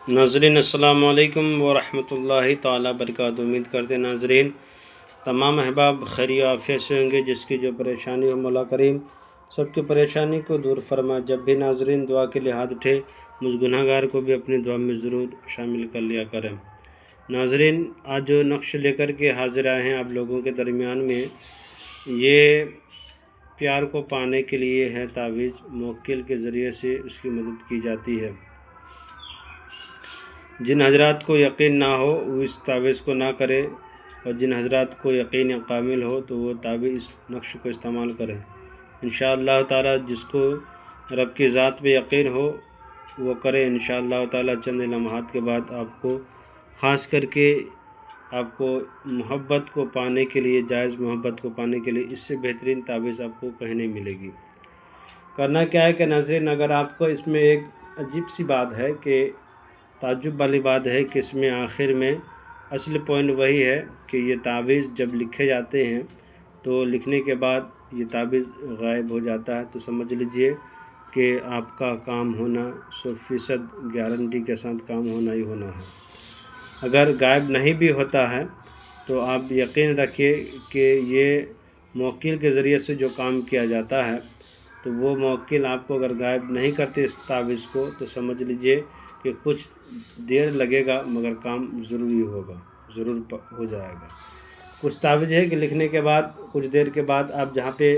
ناظرین السلام علیکم ورحمۃ اللہ تعالیٰ وبرکاتہ۔ امید کرتے ہیں ناظرین تمام احباب خیر و عافیت سے ہوں گے۔ جس کی جو پریشانی ہو مولا کریم سب کی پریشانی کو دور فرما۔ جب بھی ناظرین دعا کے لیے ہاتھ اٹھے مجھ گناہ گار کو بھی اپنی دعا میں ضرور شامل کر لیا کریں۔ ناظرین آج جو نقش لے کر کے حاضر آئے ہیں آپ لوگوں کے درمیان میں، یہ پیار کو پانے کے لیے ہے تعویذ۔ موکل کے ذریعے سے اس کی مدد کی جاتی ہے۔ جن حضرات کو یقین نہ ہو وہ اس تعویذ کو نہ کرے، اور جن حضرات کو یقین کامل ہو تو وہ تعویذ اس نقش کو استعمال کریں انشاءاللہ تعالی۔ جس کو رب کی ذات پہ یقین ہو وہ کرے انشاءاللہ تعالی۔ چند لمحات کے بعد آپ کو خاص کر کے آپ کو محبت کو پانے کے لیے، جائز محبت کو پانے کے لیے اس سے بہترین تعویذ آپ کو کہیں نہیں ملے گی۔ کرنا کیا ہے کہ ناظرین اگر آپ کو اس میں ایک عجیب سی بات ہے کہ تعجب والی بات ہے کہ اس میں آخر میں اصل پوائنٹ وہی ہے کہ یہ تعویذ جب لکھے جاتے ہیں تو لکھنے کے بعد یہ تعویذ غائب ہو جاتا ہے، تو سمجھ لیجئے کہ آپ کا کام ہونا 100% گارنٹی کے ساتھ کام ہونا ہی ہونا ہے۔ اگر غائب نہیں بھی ہوتا ہے تو آپ یقین رکھیے کہ یہ موکل کے ذریعے سے جو کام کیا جاتا ہے تو وہ موکل آپ کو اگر غائب نہیں کرتے اس تعویذ کو تو سمجھ لیجئے کہ کچھ دیر لگے گا مگر کام ضروری ہوگا، ضرور ہو جائے گا۔ کچھ تعویذ ہے کہ لکھنے کے بعد کچھ دیر کے بعد آپ جہاں پہ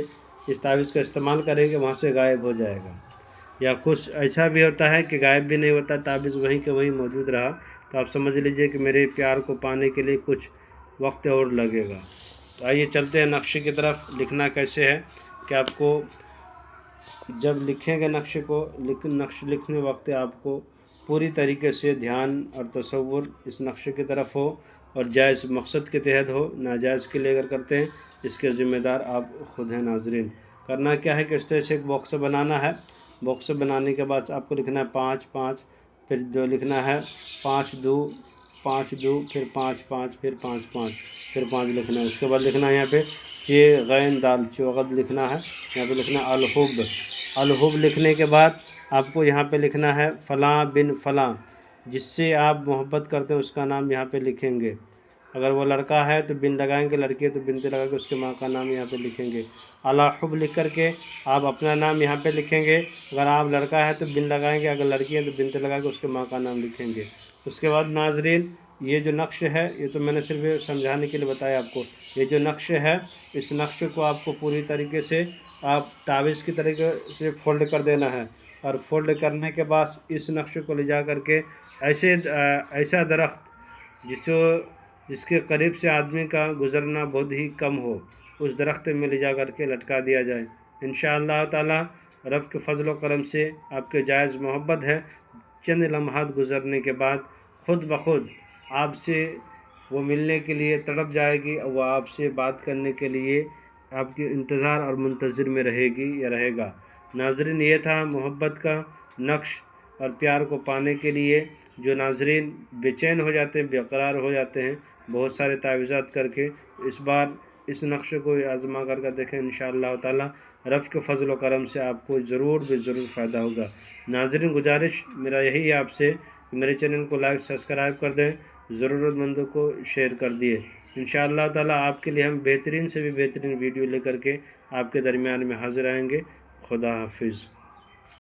اس تعویذ کا استعمال کریں گے وہاں سے غائب ہو جائے گا، یا کچھ ایسا بھی ہوتا ہے کہ غائب بھی نہیں ہوتا، تعویذ وہیں کہ وہیں موجود رہا، تو آپ سمجھ لیجئے کہ میرے پیار کو پانے کے لیے کچھ وقت اور لگے گا۔ تو آئیے چلتے ہیں نقشے کی طرف۔ لکھنا کیسے ہے کہ آپ کو جب لکھیں گے نقشے کو، نقش لکھنے وقت آپ کو پوری طریقے سے دھیان اور تصور اس نقشے کی طرف ہو، اور جائز مقصد کے تحت ہو، ناجائز کے لیے اگر کرتے ہیں اس کے ذمہ دار آپ خود ہیں ناظرین۔ کرنا کیا ہے کہ اس طرح سے ایک باکس بنانا ہے۔ باکس بنانے کے بعد آپ کو لکھنا ہے 5 5، پھر جو لکھنا ہے 5 2 5 2، پھر 5 5، پھر 5 5، پھر 5 لکھنا ہے۔ اس کے بعد لکھنا ہے یہاں پہ چ غین دال چوغد لکھنا ہے، یہاں پہ لکھنا ہے الحب۔ الحب لکھنے کے بعد آپ کو یہاں پہ لکھنا ہے فلاں بن فلاں، جس سے آپ محبت کرتے ہیں اس کا نام یہاں پہ لکھیں گے۔ اگر وہ لڑکا ہے تو بن لگائیں گے، لڑکی ہے تو بنت لگا کے اس کے ماں کا نام یہاں پہ لکھیں گے۔ الحب لکھ کر کے آپ اپنا نام یہاں پہ لکھیں گے۔ اگر آپ لڑکا ہے تو بن لگائیں گے، اگر لڑکی ہے تو بنت لگا کے اس کے ماں کا نام لکھیں گے۔ اس کے بعد ناظرین یہ جو نقش ہے یہ تو میں نے صرف سمجھانے کے لیے بتایا آپ کو، یہ جو نقش ہے اس نقش کو آپ کو پوری طریقے سے آپ تعویذ کی طریقے سے فولڈ کر دینا ہے، اور فولڈ کرنے کے بعد اس نقش کو لے جا کر کے ایسا درخت جس کے قریب سے آدمی کا گزرنا بہت ہی کم ہو، اس درخت میں لے جا کر کے لٹکا دیا جائے انشاءاللہ تعالی۔ رب کے فضل و کرم سے آپ کے جائز محبت ہے، چند لمحات گزرنے کے بعد خود بخود آپ سے وہ ملنے کے لیے تڑپ جائے گی، وہ آپ سے بات کرنے کے لیے آپ کے انتظار اور منتظر میں رہے گی یا رہے گا۔ ناظرین یہ تھا محبت کا نقش، اور پیار کو پانے کے لیے جو ناظرین بے چین ہو جاتے ہیں، بے قرار ہو جاتے ہیں بہت سارے تعویذات کر کے، اس بار اس نقش کو آزما کر کے دیکھیں انشاءاللہ تعالی۔ رب کے فضل و کرم سے آپ کو ضرور بے ضرور فائدہ ہوگا۔ ناظرین گزارش میرا یہی ہے آپ سے کہ میرے چینل کو لائک سبسکرائب کر دیں، ضرورت مندوں کو شیئر کر دیے انشاءاللہ تعالی۔ آپ کے لیے ہم بہترین سے بھی بہترین ویڈیو لے کر کے آپ کے درمیان میں حاضر آئیں گے۔ خدا حافظ۔